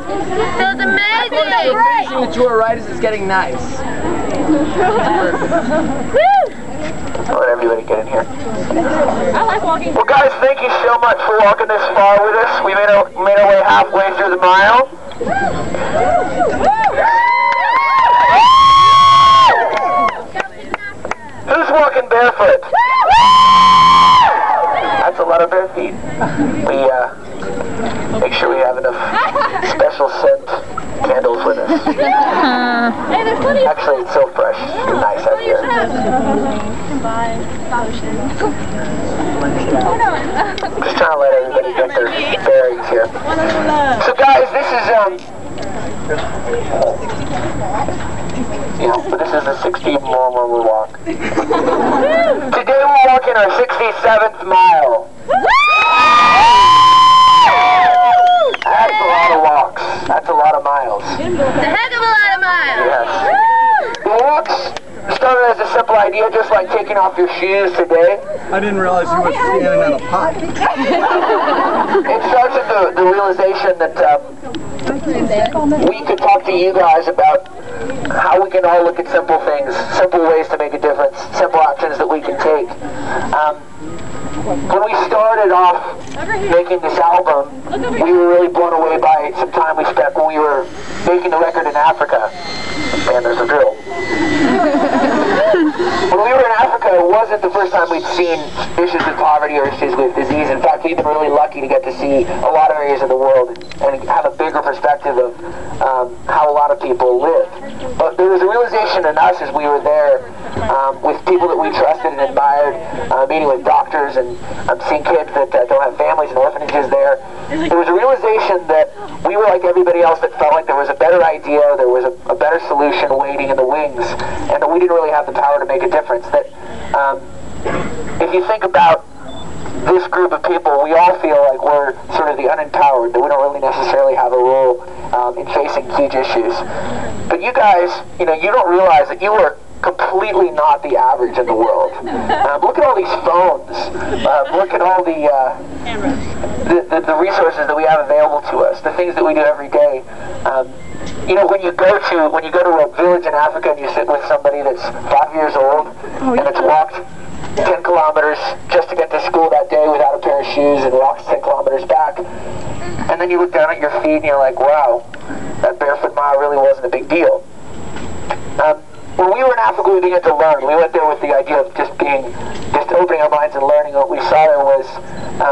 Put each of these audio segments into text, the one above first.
Feels amazing. What's amazing the tour ride is it's getting nice. I'll let everybody get in here. I like walking. Well, guys, thank you so much for walking this far with us. We made our way halfway through the mile. Who's walking barefoot? That's a lot of bare feet. We make sure we have enough special scent candles with us. Actually, it's so fresh. It's nice out here. Just trying to let everybody get their bearings here. So guys, this is but this is the 16th normal walk. Today we're walking our 67th mile. That's a lot of walks. That's a lot of miles. It's a heck of a lot of miles. Yes. The walks started as a simple idea, just like taking off your shoes today. I didn't realize you were standing on a pot. It starts with the realization that we could talk to you guys about how we can all look at simple things, simple ways to make a difference, simple actions that we can take. When we started off making this album, we were really blown away by some time we spent when we were making the record in Africa. Man, there's a drill. When we were in Africa, it wasn't the first time we'd seen issues with poverty or issues with disease. In fact, we've been really lucky to get to see a lot of areas of the world and have a bigger perspective of how a lot of people live. But there was a realization in us as we were there with people that we trusted and admired, meeting with doctors and seeing kids that don't have families and orphanages there. There was a realization that we were like everybody else that felt like there was a better idea, there was a better solution waiting in the wings, and that we didn't really have the power to make a difference. That if you think about this group of people, we all feel like we're sort of the unempowered, that we don't really necessarily have a role in facing huge issues. But you guys, you don't realize that you were completely not the average in the world. Look at all these phones. Look at all the resources that we have available to us, the things that we do every day. When you go to a village in Africa and you sit with somebody that's 5 years old and it's walked 10 kilometers just to get to school that day without a pair of shoes and walks 10 kilometers back, and then you look down at your feet and you're like, wow, that barefoot mile really wasn't a big deal. When we were in Africa, we began to learn. We went there with the idea of just opening our minds and learning. What we saw there was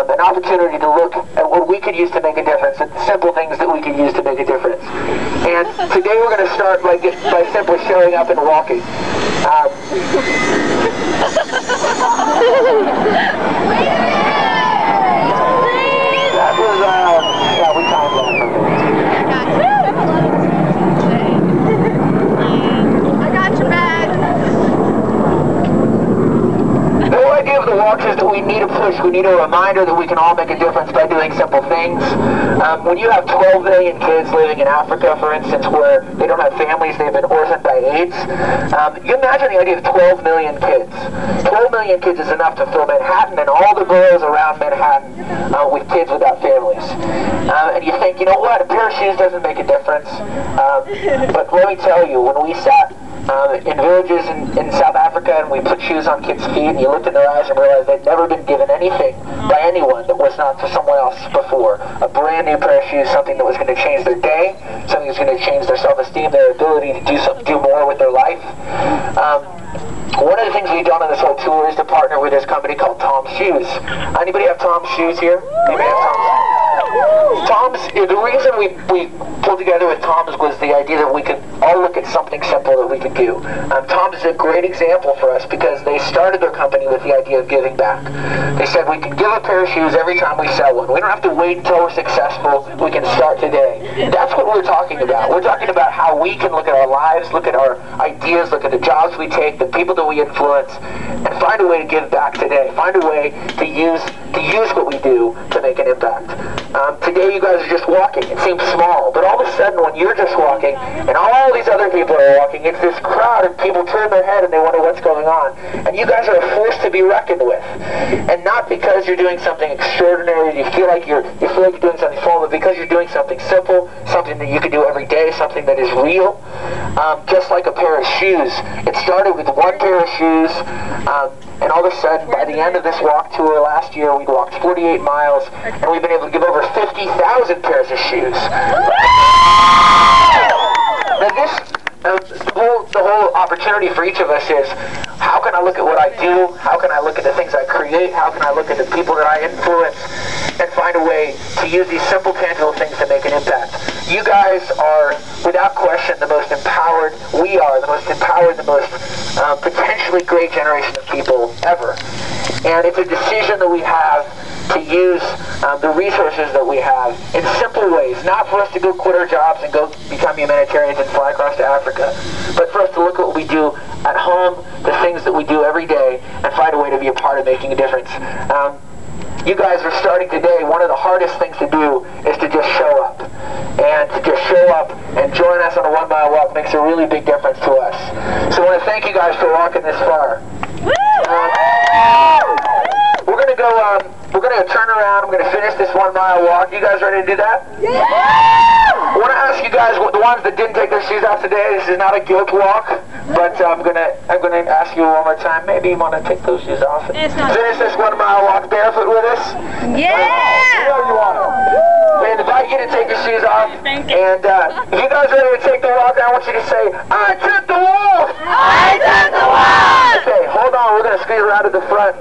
an opportunity to look at what we could use to make a difference, and simple things that we could use to make a difference. And today we're going to start by simply showing up and walking. That was, yeah, we timed that. The whole idea of the walks is that we need a push. We need a reminder that we can all make a difference by doing simple things. When you have 12 million kids living in Africa, for instance, where they don't have families, they've been orphaned by AIDS, you imagine the idea of 12 million kids. 12 million kids is enough to fill Manhattan and all the boroughs around Manhattan with kids without families. And you think, you know what, a pair of shoes doesn't make a difference. But let me tell you, when we sat in villages in South Africa and we put shoes on kids' feet and you looked in their eyes and realized they'd never been given anything by anyone that was not for someone else before. A brand new pair of shoes, something that was going to change their day, something that's going to change their self-esteem, their ability to do more with their life. One of the things we've done on this whole tour is to partner with this company called Tom's Shoes. Anybody have Tom's Shoes here? Anybody have Tom's Shoes? The reason we pulled together with Tom's was the idea that we could all look at something simple that we could do. Tom's is a great example for us because they started their company with the idea of giving back. They said we can give a pair of shoes every time we sell one. We don't have to wait until we're successful. We can start today. That's what we're talking about. We're talking about how we can look at our lives, look at our ideas, look at the jobs we take, the people that we influence, and find a way to give back today. Find a way to use what we do to make an impact. Today you guys are just walking. It seems small, but all of a sudden when you're just walking and all these other people are walking, it's this crowd and people turn their head and they wonder what's going on. And you guys are a force to be reckoned with. And not because you're doing something extraordinary, you feel like you're doing something small, but because you're doing something simple, something that you can do every day, something that is real, just like a pair of shoes. It started with one pair of shoes, and all of a sudden, by the end of this walk tour last year, we'd walked 48 miles, and we've been able to give over 50,000 pairs of shoes. Now this, the whole opportunity for each of us is, how can I look at what I do? How can I look at the things I create? How can I look at the people that I influence and find a way to use these simple, tangible things to make an impact? You guys are, without question, the most empowered. We are the most empowered, the most potentially great generation of people ever. And it's a decision that we have to use the resources that we have in simple ways, not for us to go quit our jobs and go become humanitarians and fly across to Africa, but for us to look at what we do at home, the things that we do every day, and find a way to be a part of making a difference. You guys are starting today. One of the hardest things to do is to just show up. And to just show up and join us on a 1 mile walk makes a really big difference to us. So I want to thank you guys for walking this far. We're gonna go turn around. I'm gonna finish this 1 mile walk. You guys ready to do that? Yeah! I want to ask you guys, the ones that didn't take their shoes off today, this is not a guilt walk, but I'm gonna ask you one more time. Maybe you want to take those shoes off and finish this 1 mile walk barefoot with us. Yeah! Wherever you want to. We invite you to take your shoes off. And if you guys are ready to take the walk, I want you to say, I took the walk! I took the walk! Okay, hold on. We're gonna squeeze around to the front.